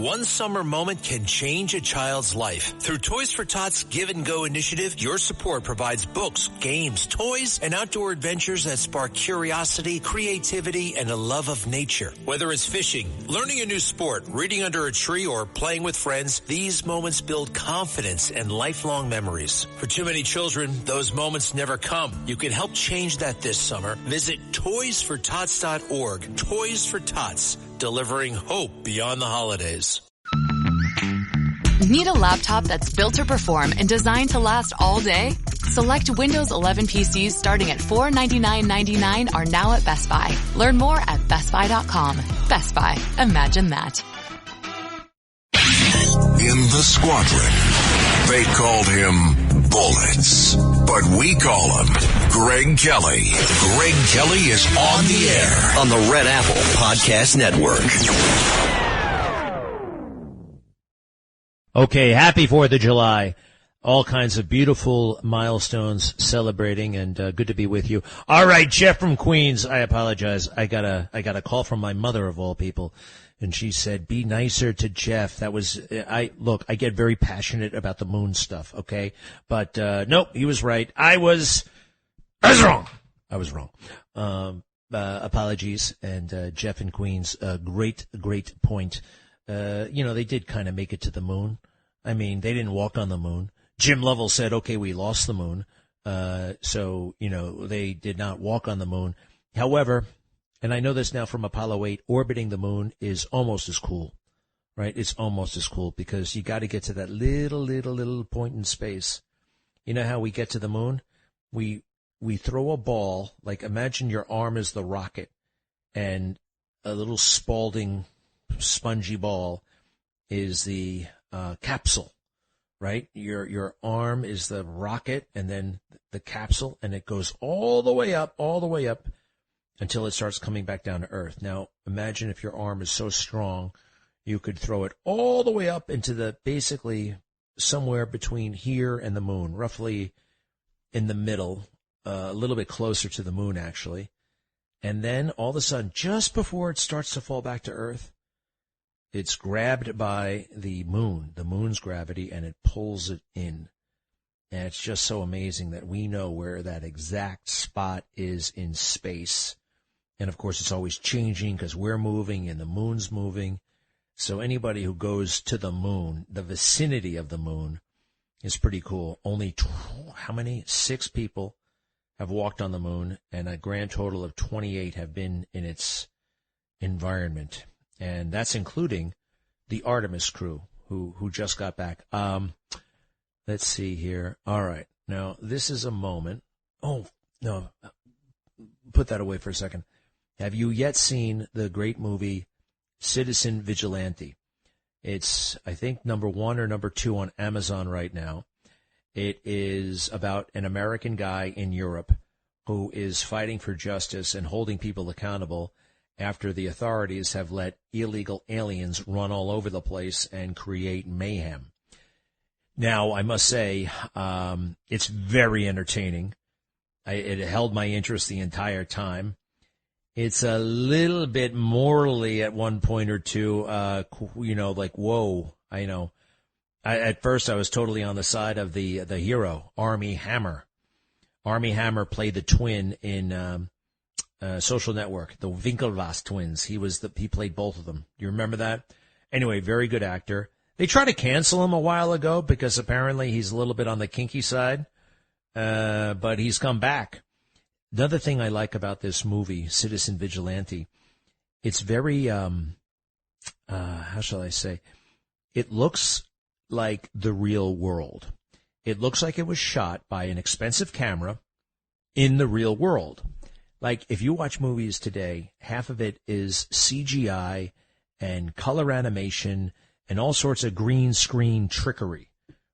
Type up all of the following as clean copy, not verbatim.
One summer moment can change a child's life. Through Toys for Tots Give and Go initiative, your support provides books, games, toys, and outdoor adventures that spark curiosity, creativity, and a love of nature. Whether it's fishing, learning a new sport, reading under a tree, or playing with friends, these moments build confidence and lifelong memories. For too many children, those moments never come. You can help change that this summer. Visit toysfortots.org. Toys for Tots, delivering hope beyond the holidays. Need a laptop that's built to perform and designed to last all day? Select Windows 11 PCs starting at $499.99 are now at Best Buy. Learn more at bestbuy.com. Best Buy. Imagine that. In the squadron, they called him Bullets, but we call him Greg Kelly. Greg Kelly is on the air on the Red Apple Podcast Network. Okay, happy 4th of July. All kinds of beautiful milestones celebrating, and good to be with you. All right, Jeff from Queens. I apologize. I got a call from my mother of all people, and she said, "Be nicer to Jeff." That was I get very passionate about the moon stuff, okay? But nope, he was right. I was wrong. I was wrong. Apologies. And Jeff in Queens, great point. They did kind of make it to the moon. I mean, they didn't walk on the moon. Jim Lovell said, okay, we lost the moon. So they did not walk on the moon. However, and I know this now from Apollo 8, orbiting the moon is almost as cool, right? It's almost as cool because you got to get to that little point in space. You know how we get to the moon? We throw a ball, like imagine your arm is the rocket and a little Spalding spongy ball is the capsule, right? Your arm is the rocket and then the capsule, and it goes all the way up until it starts coming back down to Earth. Now, imagine if your arm is so strong, you could throw it all the way up into the basically somewhere between here and the moon, roughly in the middle, a little bit closer to the moon, actually. And then all of a sudden, just before it starts to fall back to Earth, it's grabbed by the moon's gravity, and it pulls it in. And it's just so amazing that we know where that exact spot is in space. And, of course, it's always changing because we're moving and the moon's moving. So anybody who goes to the moon, the vicinity of the moon, is pretty cool. Only, 6 people have walked on the moon, and a grand total of 28 have been in its environment. And that's including the Artemis crew who just got back. Let's see here. All right. Now, this is a moment. Oh, no. Put that away for a second. Have you yet seen the great movie Citizen Vigilante? It's, I think, number 1 or number 2 on Amazon right now. It is about an American guy in Europe who is fighting for justice and holding people accountable after the authorities have let illegal aliens run all over the place and create mayhem. Now, I must say, it's very entertaining. It held my interest the entire time. It's a little bit morally at one point or two, like, whoa, I know. At first, I was totally on the side of the hero, Armie Hammer. Armie Hammer played the twin in Social Network, the Winklevoss twins. He played both of them. You remember that? Anyway, very good actor. They tried to cancel him a while ago because apparently he's a little bit on the kinky side, but he's come back. Another thing I like about this movie, Citizen Vigilante, it's very, how shall I say? It looks like the real world. It looks like it was shot by an expensive camera in the real world. Like, if you watch movies today, half of it is CGI and color animation and all sorts of green screen trickery,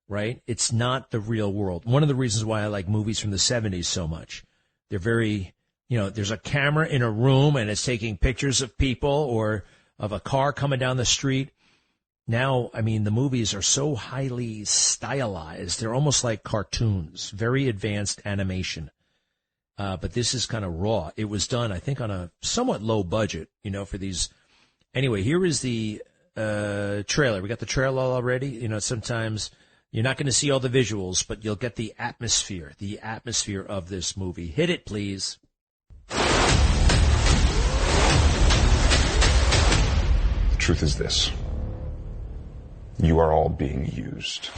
right? It's not the real world. One of the reasons why I like movies from the 70s so much. They're very, there's a camera in a room and it's taking pictures of people or of a car coming down the street. Now, I mean, the movies are so highly stylized. They're almost like cartoons, very advanced animation. But this is kind of raw. It was done, I think, on a somewhat low budget, for these. Anyway, here is the trailer. We got the trailer already. You know, sometimes you're not going to see all the visuals, but you'll get the atmosphere of this movie. Hit it, please. The truth is this. You are all being used.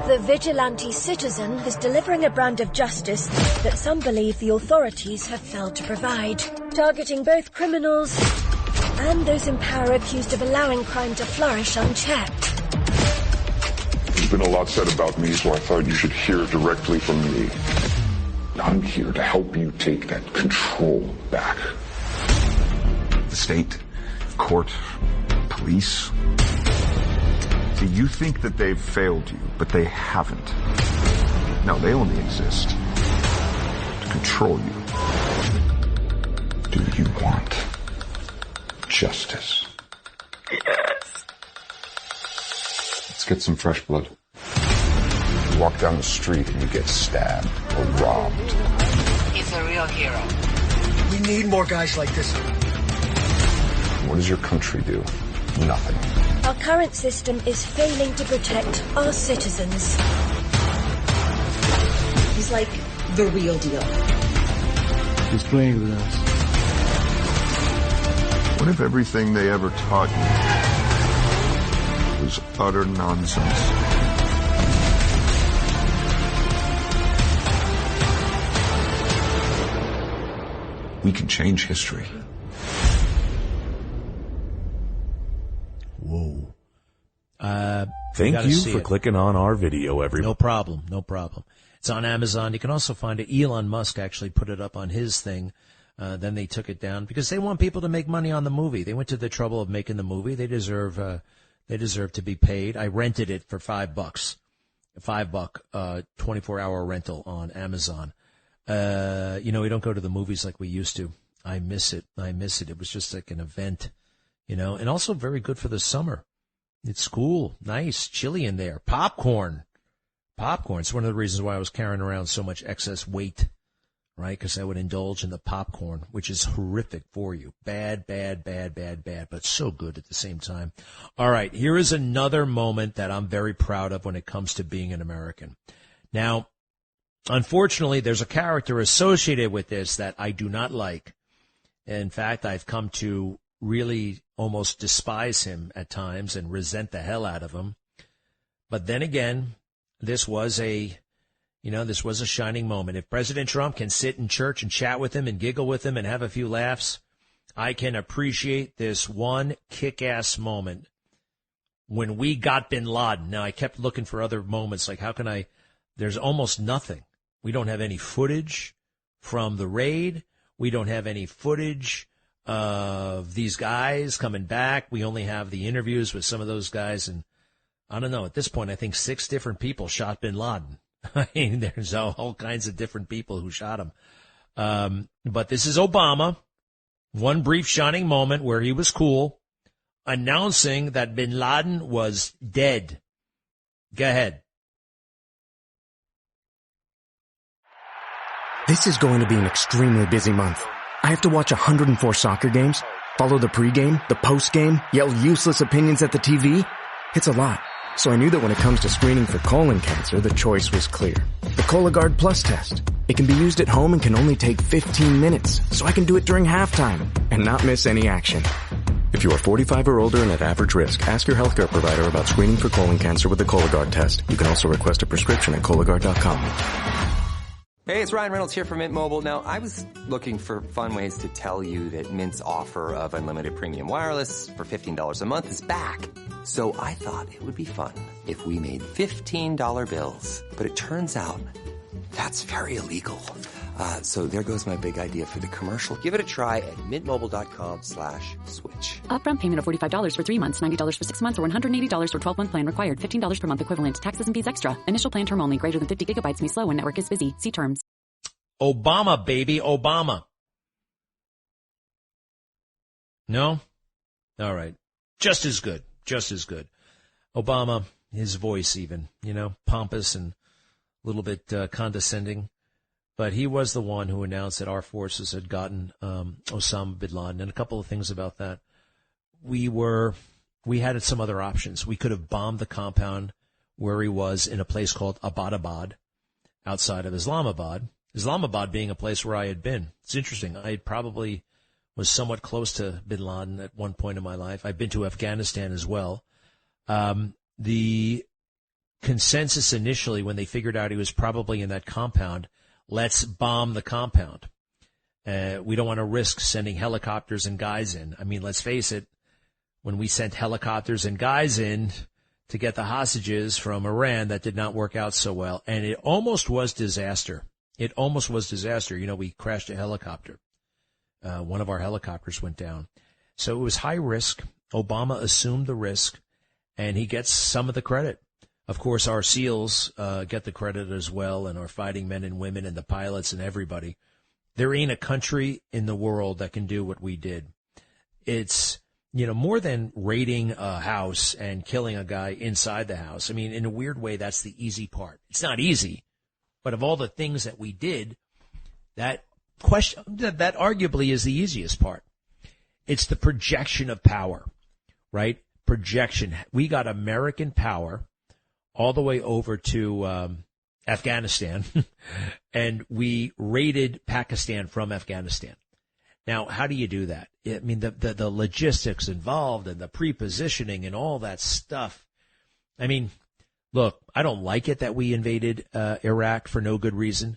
The vigilante citizen is delivering a brand of justice that some believe the authorities have failed to provide, targeting both criminals and those in power accused of allowing crime to flourish unchecked. There's been a lot said about me, so I thought you should hear directly from me. I'm here to help you take that control back. The state, court, police. See, you think that they've failed you, but they haven't. No, they only exist to control you. Do you want justice? Yes. Let's get some fresh blood. You walk down the street and you get stabbed or robbed. He's a real hero. We need more guys like this. What does your country do? Nothing. Our current system is failing to protect our citizens. He's like the real deal. He's playing with us. What if everything they ever taught you was utter nonsense? We can change history. Whoa. Thank you for clicking on our video, everybody. No problem. It's on Amazon. You can also find it. Elon Musk actually put it up on his thing. Then they took it down because they want people to make money on the movie. They went to the trouble of making the movie. They deserve to be paid. I rented it for $5. $5, 24-hour rental on Amazon. We don't go to the movies like we used to. I miss it. It was just like an event, and also very good for the summer. It's cool, nice, chilly in there. Popcorn. It's one of the reasons why I was carrying around so much excess weight, right? Because I would indulge in the popcorn, which is horrific for you. Bad, but so good at the same time. All right, here is another moment that I'm very proud of when it comes to being an American. Now, unfortunately, there's a character associated with this that I do not like. In fact, I've come to really almost despise him at times and resent the hell out of him. But then again, this was a shining moment. If President Trump can sit in church and chat with him and giggle with him and have a few laughs, I can appreciate this one kick-ass moment when we got bin Laden. Now, I kept looking for other moments, like there's almost nothing. We don't have any footage from the raid. We don't have any footage of these guys coming back. We only have the interviews with some of those guys. And I don't know, at this point, I think 6 different people shot bin Laden. I mean, there's all kinds of different people who shot him. But this is Obama, one brief shining moment where he was cool, announcing that bin Laden was dead. Go ahead. This is going to be an extremely busy month. I have to watch 104 soccer games, follow the pregame, the postgame, yell useless opinions at the TV. It's a lot. So I knew that when it comes to screening for colon cancer, the choice was clear. The Cologuard Plus test. It can be used at home and can only take 15 minutes, so I can do it during halftime and not miss any action. If you are 45 or older and at average risk, ask your healthcare provider about screening for colon cancer with the Cologuard test. You can also request a prescription at Cologuard.com. Hey, it's Ryan Reynolds here from Mint Mobile. Now, I was looking for fun ways to tell you that Mint's offer of unlimited premium wireless for $15 a month is back. So I thought it would be fun if we made $15 bills. But it turns out that's very illegal. So there goes my big idea for the commercial. Give it a try at mintmobile.com/switch. Upfront payment of $45 for 3 months, $90 for 6 months, or $180 for 12-month plan required. $15 per month equivalent. Taxes and fees extra. Initial plan term only. Greater than 50 gigabytes may slow when network is busy. See terms. Obama, baby, Obama. No? All right. Just as good. Obama, his voice even, pompous and a little bit condescending. But he was the one who announced that our forces had gotten Osama bin Laden, and a couple of things about that. we had some other options. We could have bombed the compound where he was in a place called Abbottabad outside of Islamabad. Islamabad being a place where I had been. It's interesting. I probably was somewhat close to bin Laden at one point in my life. I've been to Afghanistan as well. The consensus initially when they figured out he was probably in that compound, let's bomb the compound. We don't want to risk sending helicopters and guys in. I mean, let's face it, when we sent helicopters and guys in to get the hostages from Iran, that did not work out so well. And it almost was disaster. It almost was disaster. You know, we crashed a helicopter. One of our helicopters went down. So it was high risk. Obama assumed the risk, and he gets some of the credit. Of course, our SEALs get the credit as well, and our fighting men and women and the pilots and everybody. There ain't a country in the world that can do what we did. It's, you know, more than raiding a house and killing a guy inside the house. I mean, in a weird way, that's the easy part. It's not easy, but of all the things that we did, that arguably is the easiest part. It's the projection of power, right? Projection. We got American power all the way over to Afghanistan, and we raided Pakistan from Afghanistan. Now, how do you do that? I mean, the logistics involved and the prepositioning and all that stuff. I mean, look, I don't like it that we invaded Iraq for no good reason,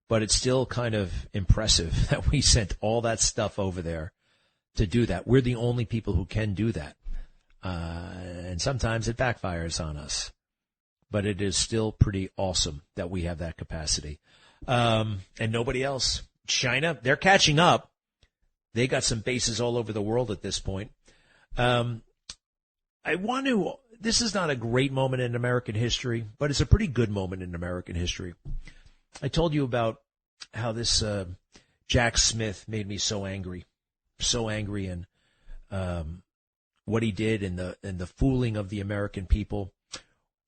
but it's still kind of impressive that we sent all that stuff over there to do that. We're the only people who can do that. And sometimes it backfires on us. But it is still pretty awesome that we have that capacity. And nobody else. China, they're catching up. They got some bases all over the world at this point. This is not a great moment in American history, but it's a pretty good moment in American history. I told you about how this Jack Smith made me so angry, and what he did and the fooling of the American people.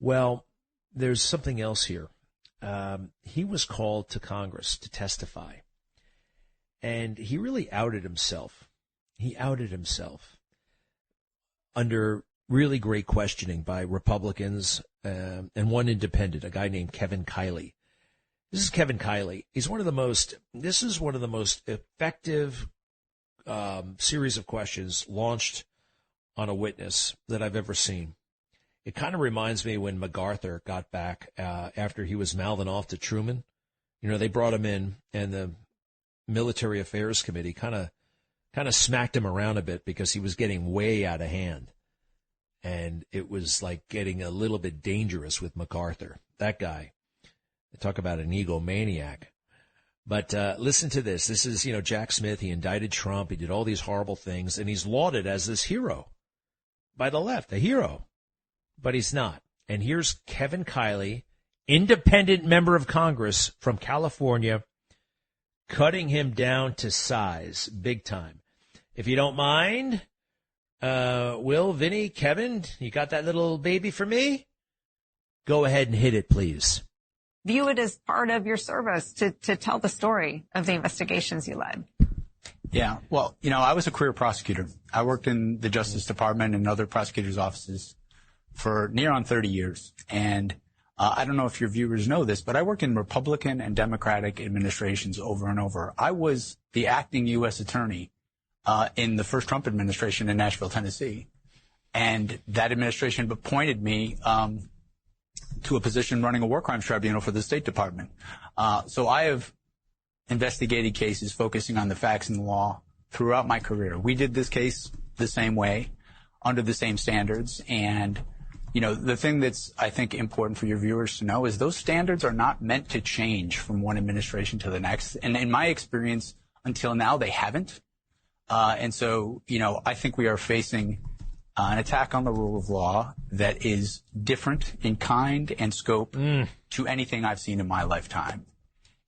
Well, there's something else here. He was called to Congress to testify, and he really outed himself. He outed himself under really great questioning by Republicans and one independent, a guy named Kevin Kiley. This is Kevin Kiley. This is one of the most effective series of questions launched on a witness that I've ever seen. It kind of reminds me when MacArthur got back after he was mouthing off to Truman. You know, they brought him in, and the Military Affairs Committee kind of smacked him around a bit because he was getting way out of hand. And it was like getting a little bit dangerous with MacArthur. That guy, talk about an egomaniac. But listen to this. This is, Jack Smith. He indicted Trump. He did all these horrible things, and he's lauded as this hero by the left, a hero. But he's not. And here's Kevin Kiley, independent member of Congress from California, cutting him down to size big time. If you don't mind, Will, Vinny, Kevin, you got that little baby for me? Go ahead and hit it, please. View it as part of your service to tell the story of the investigations you led. Yeah, well, I was a career prosecutor. I worked in the Justice Department and other prosecutors' offices for near on 30 years. And I don't know if your viewers know this, but I worked in Republican and Democratic administrations over and over. I was the acting U.S. attorney in the first Trump administration in Nashville, Tennessee. And that administration appointed me to a position running a war crimes tribunal for the State Department. So I have investigated cases focusing on the facts and the law throughout my career. We did this case the same way, under the same standards. And, the thing that's, I think, important for your viewers to know is those standards are not meant to change from one administration to the next. And in my experience, until now, they haven't. And so, I think we are facing an attack on the rule of law that is different in kind and scope to anything I've seen in my lifetime.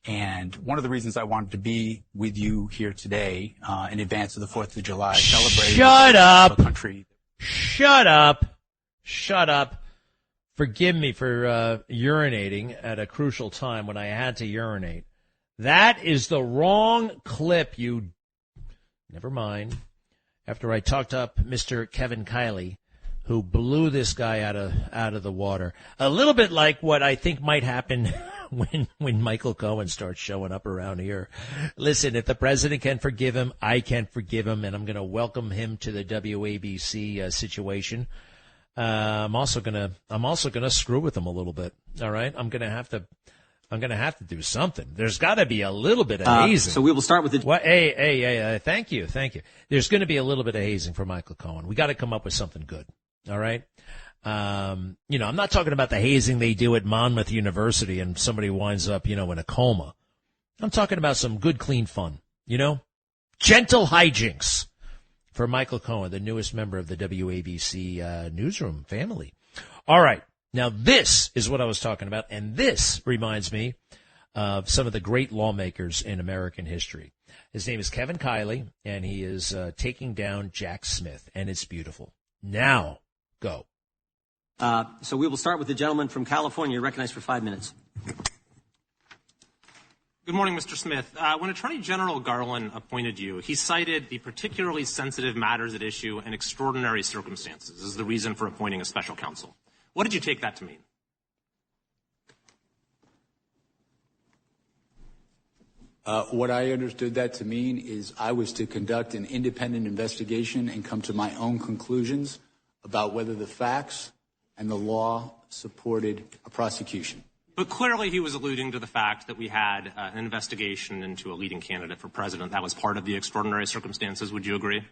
And one of the reasons I wanted to be with you here today, in advance of the 4th of July, celebrating the country. Shut up. Forgive me for urinating at a crucial time when I had to urinate. That is the wrong clip, Never mind. after I talked up Mr. Kevin Kiley, who blew this guy out of the water. A little bit like what I think might happen when Michael Cohen starts showing up around here. Listen, if the president can forgive him, I can forgive him, and I'm going to welcome him to the WABC situation. I'm also gonna screw with him a little bit. All right, I'm gonna have to do something. There's got to be a little bit of hazing. So we will start with the. What? Hey, thank you. There's going to be a little bit of hazing for Michael Cohen. We got to come up with something good. All right. I'm not talking about the hazing they do at Monmouth University and somebody winds up, in a coma. I'm talking about some good, clean fun. Gentle hijinks for Michael Cohen, the newest member of the WABC newsroom family. All right. Now, this is what I was talking about, and this reminds me of some of the great lawmakers in American history. His name is Kevin Kiley, and he is taking down Jack Smith, and it's beautiful. Now, go. So we will start with the gentleman from California, recognized for 5 minutes. Good morning, Mr. Smith. When Attorney General Garland appointed you, he cited the particularly sensitive matters at issue and extraordinary circumstances as the reason for appointing a special counsel. What did you take that to mean? What I understood that to mean is I was to conduct an independent investigation and come to my own conclusions about whether the facts and the law supported a prosecution. But clearly he was alluding to the fact that we had an investigation into a leading candidate for president. That was part of the extraordinary circumstances. Would you agree?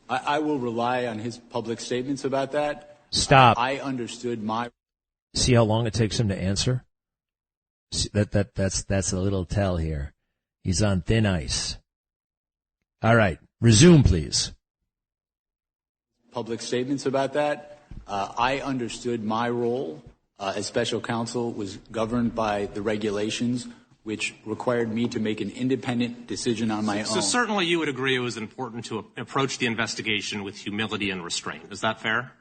I will rely on his public statements about that. Stop. I understood my... See how long it takes him to answer? That's a little tell here. He's on thin ice. All right. Resume, please. Public statements about that. I understood my role as special counsel was governed by the regulations, which required me to make an independent decision on my own. So certainly you would agree it was important to approach the investigation with humility and restraint. Is that fair?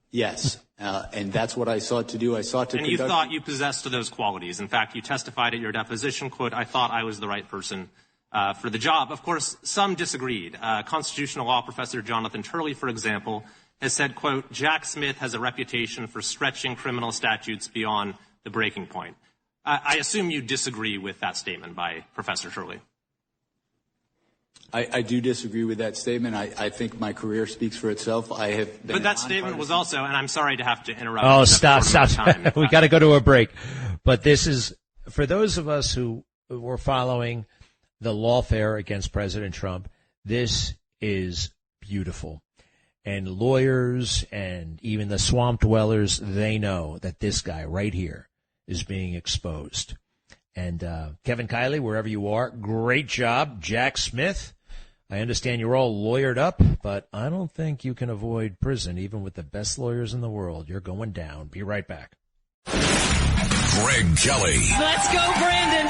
Yes, and that's what I sought to do. I sought to And you thought you possessed those qualities. In fact, you testified at your deposition, quote, I thought I was the right person for the job. Of course, some disagreed. Constitutional law professor Jonathan Turley, for example, has said, quote, Jack Smith has a reputation for stretching criminal statutes beyond the breaking point. I assume you disagree with that statement by Professor Turley. I do disagree with that statement. I think my career speaks for itself. I have been. But that statement was also, and I'm sorry to have to interrupt. Oh, stop. We got to go to a break. But this is, for those of us who were following the lawfare against President Trump, this is beautiful. And lawyers and even the swamp dwellers, they know that this guy right here is being exposed. And Kevin Kiley, wherever you are, great job. Jack Smith, I understand you're all lawyered up, but I don't think you can avoid prison, even with the best lawyers in the world. You're going down. Be right back. Greg Kelly. Let's go, Brandon.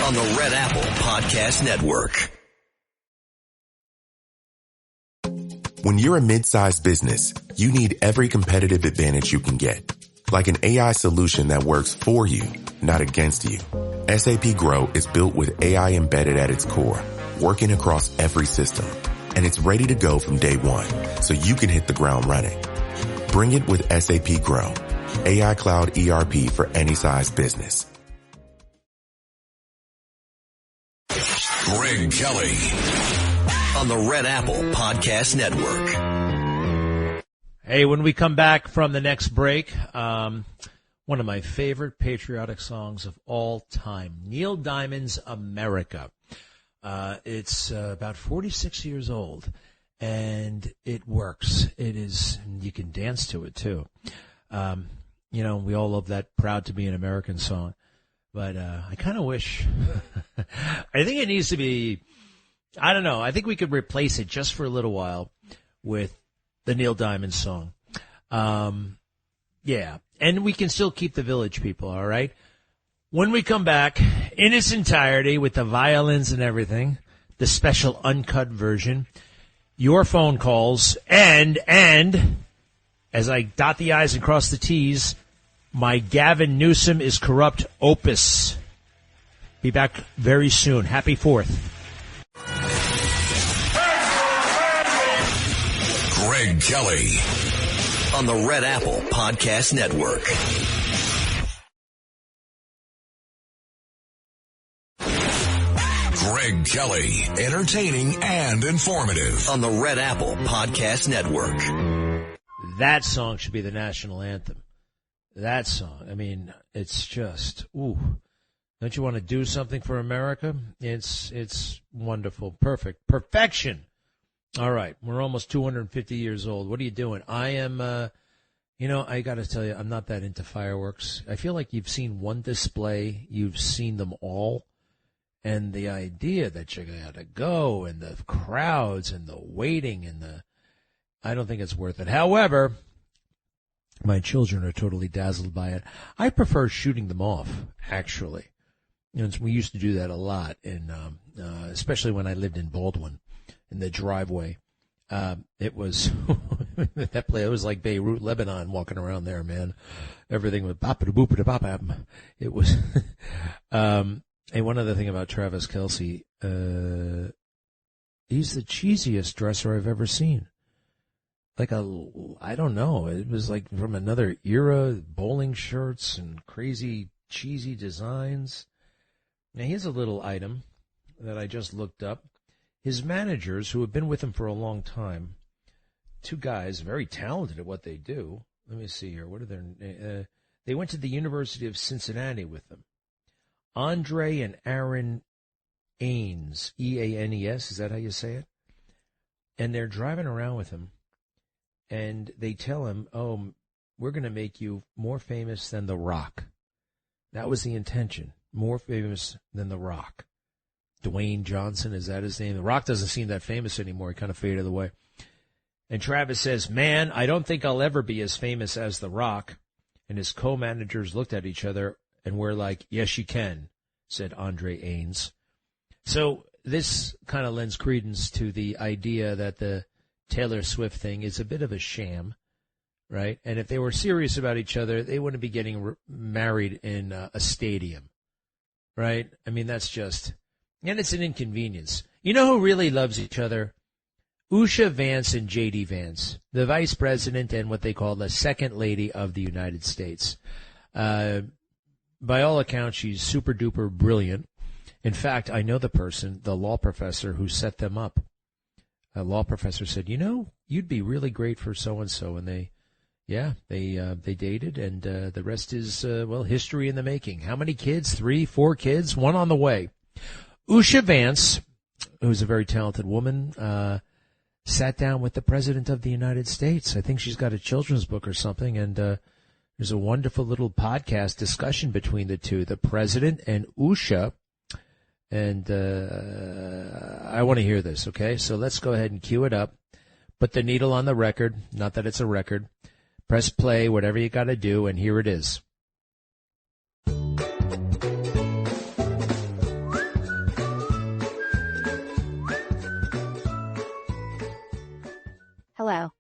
On the Red Apple Podcast Network. When you're a mid-sized business, you need every competitive advantage you can get. Like an AI solution that works for you, not against you. SAP Grow is built with AI embedded at its core, working across every system. And it's ready to go from day one, so you can hit the ground running. Bring it with SAP Grow. AI Cloud ERP for any size business. Greg Kelly on the Red Apple Podcast Network. Hey, when we come back from the next break, one of my favorite patriotic songs of all time, Neil Diamond's America. It's about 46 years old, and it works. It is, you can dance to it, too. We all love that Proud to be an American song. But I kind of wish, I think it needs to be, I don't know, I think we could replace it just for a little while with the Neil Diamond song. Yeah, and we can still keep the Village People, all right? When we come back, in its entirety, with the violins and everything, the special uncut version, your phone calls, and as I dot the I's and cross the T's, my Gavin Newsom is corrupt opus. Be back very soon. Happy 4th. Greg Kelly on the Red Apple Podcast Network. Greg Kelly, entertaining and informative on the Red Apple Podcast Network. That song should be the national anthem. That song. I mean, it's just, ooh. Don't you want to do something for America? It's wonderful. Perfect. Perfection. All right. We're almost 250 years old. What are you doing? I am, I got to tell you, I'm not that into fireworks. I feel like you've seen one display. You've seen them all. And the idea that you're going to go and the crowds and the waiting and I don't think it's worth it. However, my children are totally dazzled by it. I prefer shooting them off, actually. We used to do that a lot, especially when I lived in Baldwin, in the driveway. It was that place. It was like Beirut, Lebanon, walking around there, man. Everything was bop-a-da-boop-a-da-bop. It was. And one other thing about Travis Kelce, he's the cheesiest dresser I've ever seen. I don't know. It was like from another era, bowling shirts and crazy cheesy designs. Now, here's a little item that I just looked up. His managers, who have been with him for a long time, two guys, very talented at what they do. Let me see here. What are their? They went to the University of Cincinnati with them. Andre and Aaron Aines, E-A-N-E-S, is that how you say it? And they're driving around with him, and they tell him, we're going to make you more famous than The Rock. That was the intention, more famous than The Rock. Dwayne Johnson, is that his name? The Rock doesn't seem that famous anymore. He kind of faded away. And Travis says, man, I don't think I'll ever be as famous as The Rock. And his co-managers looked at each other, and we're like, yes, you can, said Andre Aines. So this kind of lends credence to the idea that the Taylor Swift thing is a bit of a sham, right? And if they were serious about each other, they wouldn't be getting married in a stadium, right? I mean, that's just, and it's an inconvenience. You know who really loves each other? Usha Vance and J.D. Vance, the vice president and what they call the second lady of the United States. By all accounts, she's super duper brilliant. In fact, I know the person, the law professor who set them up. A law professor said, you'd be really great for so-and-so. And they dated, and the rest is, history in the making. How many kids? 3, 4 kids? 1 on the way. Usha Vance, who's a very talented woman, sat down with the President of the United States. I think she's got a children's book or something, and there's a wonderful little podcast discussion between the two, the President and Usha. And I want to hear this, okay? So let's go ahead and cue it up. Put the needle on the record, not that it's a record. Press play, whatever you got to do, and here it is. Hello,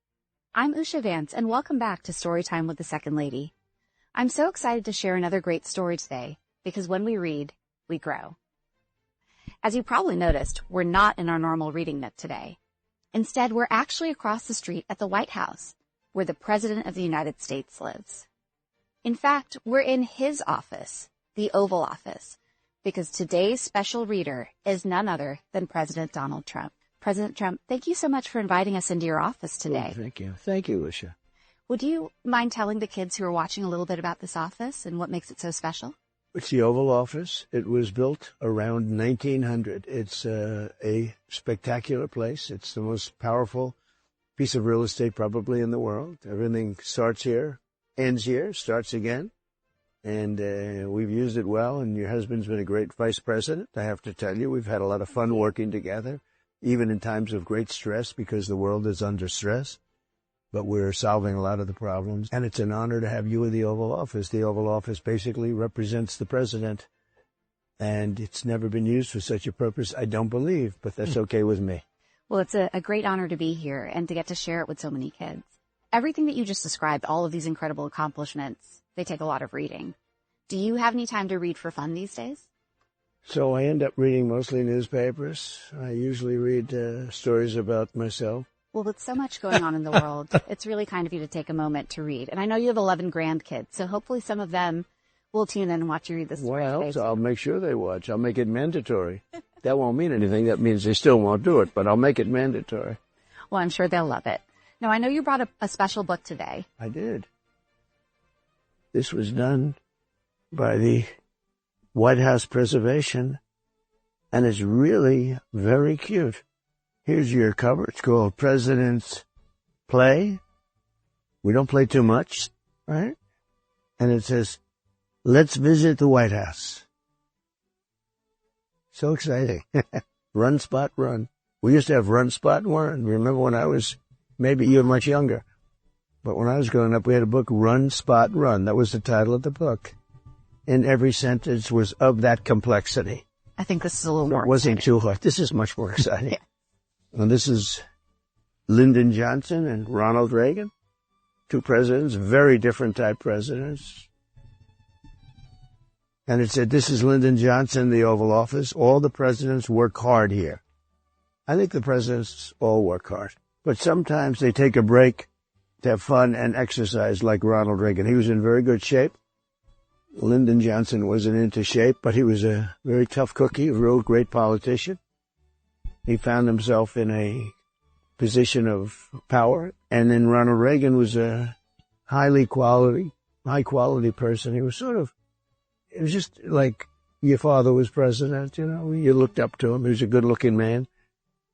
I'm Usha Vance, and welcome back to Storytime with the Second Lady. I'm so excited to share another great story today, because when we read, we grow. As you probably noticed, we're not in our normal reading nook today. Instead, we're actually across the street at the White House, where the President of the United States lives. In fact, we're in his office, the Oval Office, because today's special reader is none other than President Donald Trump. President Trump, thank you so much for inviting us into your office today. Oh, thank you. Thank you, Usha. Would you mind telling the kids who are watching a little bit about this office and what makes it so special? It's the Oval Office. It was built around 1900. It's a spectacular place. It's the most powerful piece of real estate probably in the world. Everything starts here, ends here, starts again. And we've used it well, and your husband's been a great vice president. I have to tell you, we've had a lot of fun working together, even in times of great stress because the world is under stress. But we're solving a lot of the problems. And it's an honor to have you in the Oval Office. The Oval Office basically represents the president. And it's never been used for such a purpose, I don't believe, but that's okay with me. Well, it's a great honor to be here and to get to share it with so many kids. everything that you just described, all of these incredible accomplishments, they take a lot of reading. Do you have any time to read for fun these days? So I end up reading mostly newspapers. I usually read stories about myself. Well, with so much going on in the world, it's really kind of you to take a moment to read. And I know you have 11 grandkids, so hopefully some of them will tune in and watch you read this story. Well, so I'll make sure they watch. I'll make it mandatory. That won't mean anything. That means they still won't do it, but I'll make it mandatory. Well, I'm sure they'll love it. Now, I know you brought a special book today. I did. This was done by the White House Preservation, and it's really very cute. Here's your cover. It's called President's Play. We don't play too much, right? And it says, let's visit the White House. So exciting. Run, Spot, Run. We used to have Run, Spot, Run. Remember when I was, maybe you were much younger, but when I was growing up, we had a book, Run, Spot, Run. That was the title of the book. And every sentence was of that complexity. I think this is a little more It wasn't exciting. too hard. This is much more exciting. Yeah. And this is Lyndon Johnson and Ronald Reagan. Two presidents, very different type presidents. And it said, this is Lyndon Johnson, the Oval Office. All the presidents work hard here. I think the presidents all work hard. But sometimes they take a break to have fun and exercise, like Ronald Reagan. He was in very good shape. Lyndon Johnson wasn't into shape, but he was a very tough cookie, a real great politician. He found himself in a position of power. And then Ronald Reagan was a high quality person. He was sort of, it was just like your father was president, you know, you looked up to him. He was a good looking man.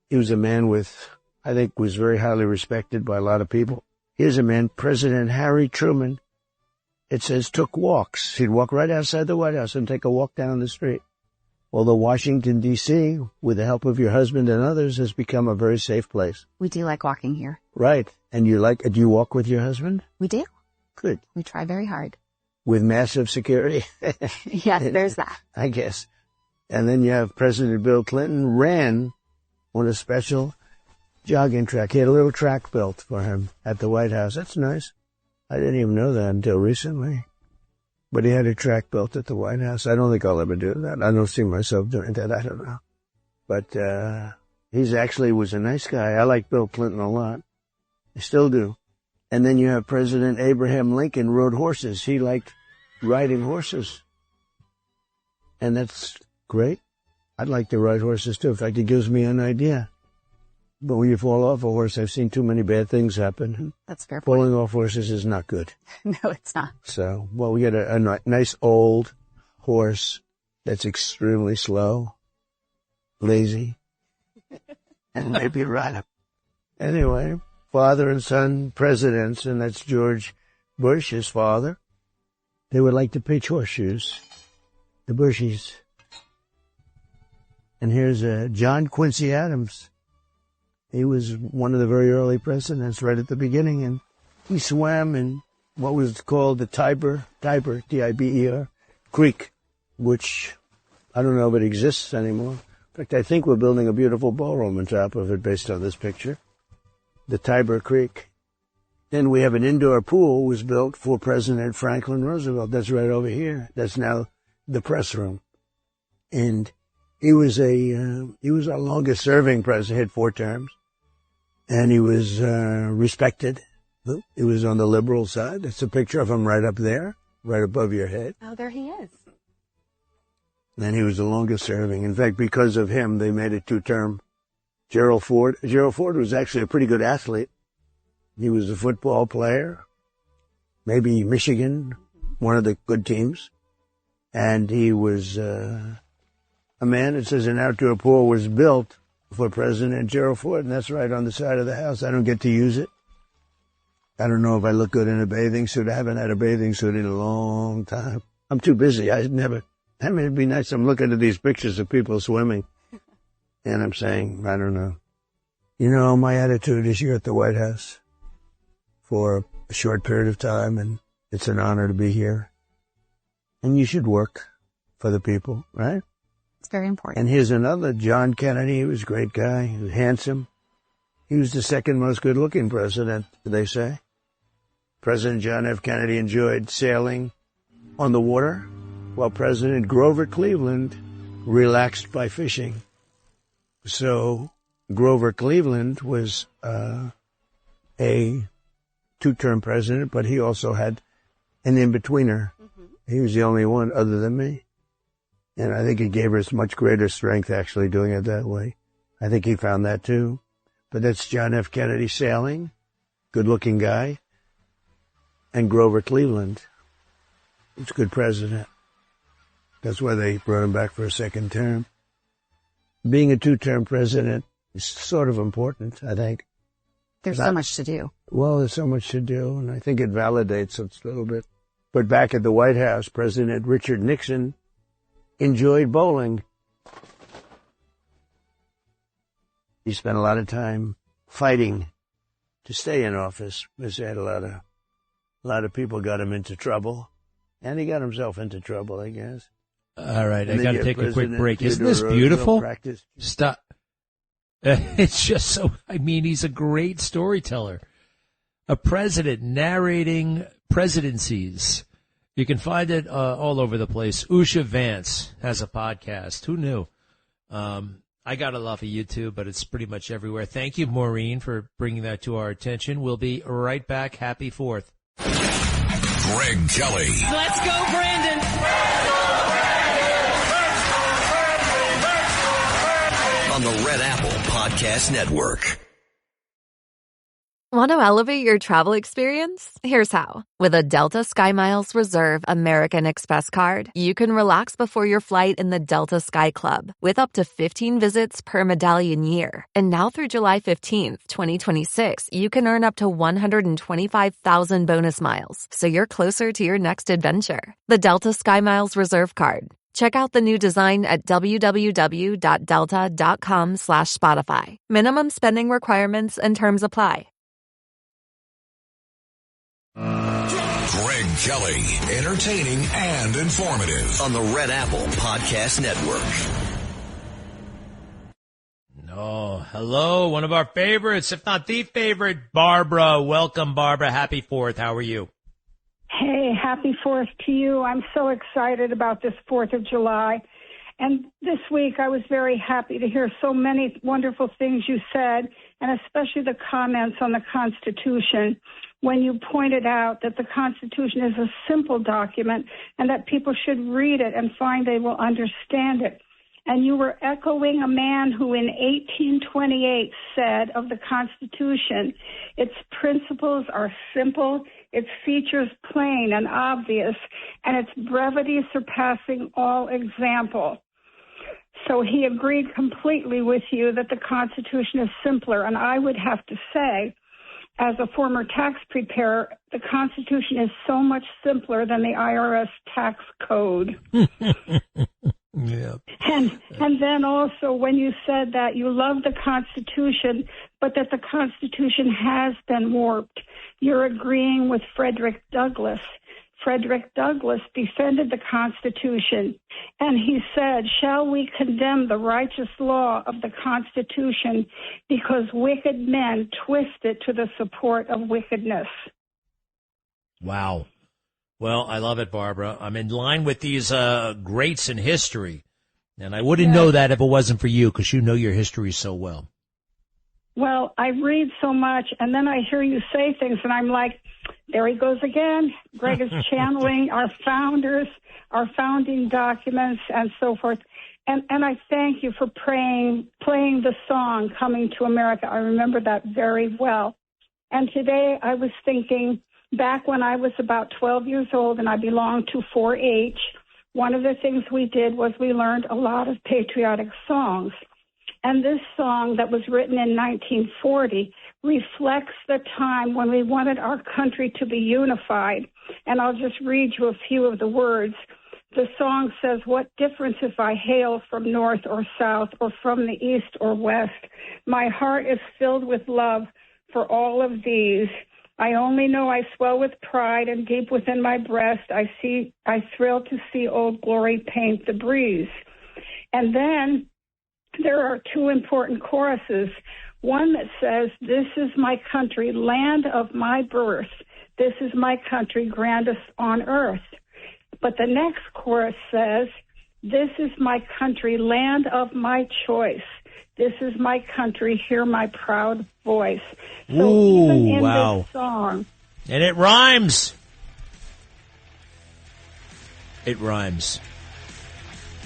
He was a man with, I think, was very highly respected by a lot of people. Here's a man, President Harry Truman. It says took walks. He'd walk right outside the White House and take a walk down the street. Although Washington, D.C., with the help of your husband and others, has become a very safe place. We do like walking here. Right. And do you walk with your husband? We do. Good. We try very hard. With massive security? Yes, there's that. I guess. And then you have President Bill Clinton ran on a special jogging track. He had a little track built for him at the White House. That's nice. I didn't even know that until recently. But he had a track built at the White House. I don't think I'll ever do that. I don't see myself doing that. I don't know. But he's actually was a nice guy. I like Bill Clinton a lot. I still do. And then you have President Abraham Lincoln rode horses. He liked riding horses. And that's great. I'd like to ride horses too. In fact, it gives me an idea. But when you fall off a horse, I've seen too many bad things happen. That's fair point. Falling off horses is not good. No, it's not. So, well, we get a nice old horse that's extremely slow, lazy, and maybe ride him. Anyway, father and son presidents, and that's George Bush, his father. They would like to pitch horseshoes, the Bushies. And here's John Quincy Adams. He was one of the very early presidents right at the beginning, and he swam in what was called the Tiber, T-I-B-E-R, Creek, which I don't know if it exists anymore. In fact, I think we're building a beautiful ballroom on top of it based on this picture, the Tiber Creek. Then we have an indoor pool was built for President Franklin Roosevelt. That's right over here. That's now the press room. And he was our longest serving president, had 4 terms. And he was respected. He was on the liberal side. That's a picture of him right up there, right above your head. Oh, there he is. And he was the longest serving. In fact, because of him, they made it 2-term. Gerald Ford was actually a pretty good athlete. He was a football player, maybe Michigan, one of the good teams. And he was a man, it says an outdoor pool was built for President Gerald Ford, and that's right on the side of the house. I don't get to use it. I don't know if I look good in a bathing suit. I haven't had a bathing suit in a long time. I'm too busy. I mean, it'd be nice. I'm looking at these pictures of people swimming, and I'm saying, I don't know. You know, my attitude is you're at the White House for a short period of time, and it's an honor to be here. And you should work for the people, right? It's very important. And here's another, John Kennedy. He was a great guy. He was handsome. He was the second most good-looking president, they say. President John F. Kennedy enjoyed sailing on the water, while President Grover Cleveland relaxed by fishing. So Grover Cleveland was a two-term president, but he also had an in-betweener. He was the only one other than me. And I think it gave us much greater strength actually doing it that way. I think he found that too. But that's John F. Kennedy sailing, good-looking guy, and Grover Cleveland. He's a good president. That's why they brought him back for a second term. Being a two-term president is sort of important, I think. There's so much to do. Well, there's so much to do, and I think it validates us a little bit. But back at the White House, President Richard Nixon enjoyed bowling. He spent a lot of time fighting to stay in office because he had a lot of people got him into trouble, and he got himself into trouble, I guess. All right, I got to take a quick break. Isn't this beautiful? Stop. It's just so, I mean, he's a great storyteller. A president narrating presidencies. You can find it all over the place. Usha Vance has a podcast. Who knew? I got it off of YouTube, but it's pretty much everywhere. Thank you, Maureen, for bringing that to our attention. We'll be right back. Happy 4th. Greg Kelly. Let's go, Brandon. On the Red Apple Podcast Network. Want to elevate your travel experience? Here's how. With a Delta SkyMiles Reserve American Express card, you can relax before your flight in the Delta Sky Club with up to 15 visits per medallion year. And now through July 15th, 2026, you can earn up to 125,000 bonus miles, so you're closer to your next adventure. The Delta SkyMiles Reserve card. Check out the new design at www.delta.com/Spotify. Minimum spending requirements and terms apply. Greg Kelly, entertaining and informative on the Red Apple Podcast Network. Oh, hello, one of our favorites, if not the favorite, Barbara. Welcome, Barbara. Happy 4th. How are you? Hey, happy 4th to you. I'm so excited about this 4th of July. And this week I was very happy to hear so many wonderful things you said, and especially the comments on the Constitution, when you pointed out that the Constitution is a simple document and that people should read it and find they will understand it. And you were echoing a man who in 1828 said of the Constitution, its principles are simple, its features plain and obvious, and its brevity surpassing all example. So he agreed completely with you that the Constitution is simpler. And I would have to say, as a former tax preparer, the Constitution is so much simpler than the IRS tax code. Yeah. And then also when you said that you love the Constitution, but that the Constitution has been warped, you're agreeing with Frederick Douglass. Frederick Douglass defended the Constitution, and he said, "Shall we condemn the righteous law of the Constitution because wicked men twist it to the support of wickedness?" Wow. Well, I love it, Barbara. I'm in line with these greats in history, and I wouldn't know that if it wasn't for you, because you know your history so well. Well, I read so much, and then I hear you say things, and I'm like, there he goes again. Greg is channeling our founders, our founding documents, and so forth. And I thank you for playing the song, Coming to America. I remember that very well. And today I was thinking, back when I was about 12 years old and I belonged to 4-H, one of the things we did was we learned a lot of patriotic songs. And this song that was written in 1940 reflects the time when we wanted our country to be unified. And I'll just read you a few of the words. The song says, "What difference if I hail from north or south or from the east or west? My heart is filled with love for all of these. I only know I swell with pride, and deep within my breast I thrill to see Old Glory paint the breeze." And then there are two important choruses. One that says, "This is my country, land of my birth. this is my country, grandest on earth. But the next chorus says, this is my country, land of my choice. This is my country, hear my proud voice. So even in this song. And it rhymes. It rhymes.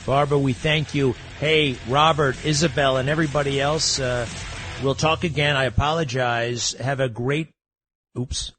Barbara, we thank you. Hey, Robert, Isabel, and everybody else, we'll talk again. I apologize. Have a great... Oops.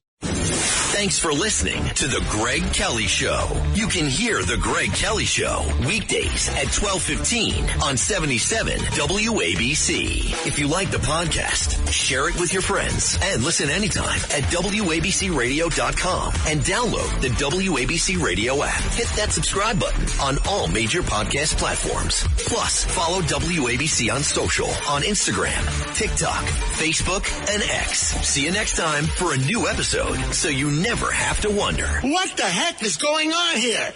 Thanks for listening to The Greg Kelly Show. You can hear The Greg Kelly Show weekdays at 12:15 on 77 WABC. If you like the podcast, share it with your friends and listen anytime at WABCRadio.com and download the WABC Radio app. Hit that subscribe button on all major podcast platforms. Plus, follow WABC on social on Instagram, TikTok, Facebook, and X. See you next time for a new episode so you never have to wonder, what the heck is going on here?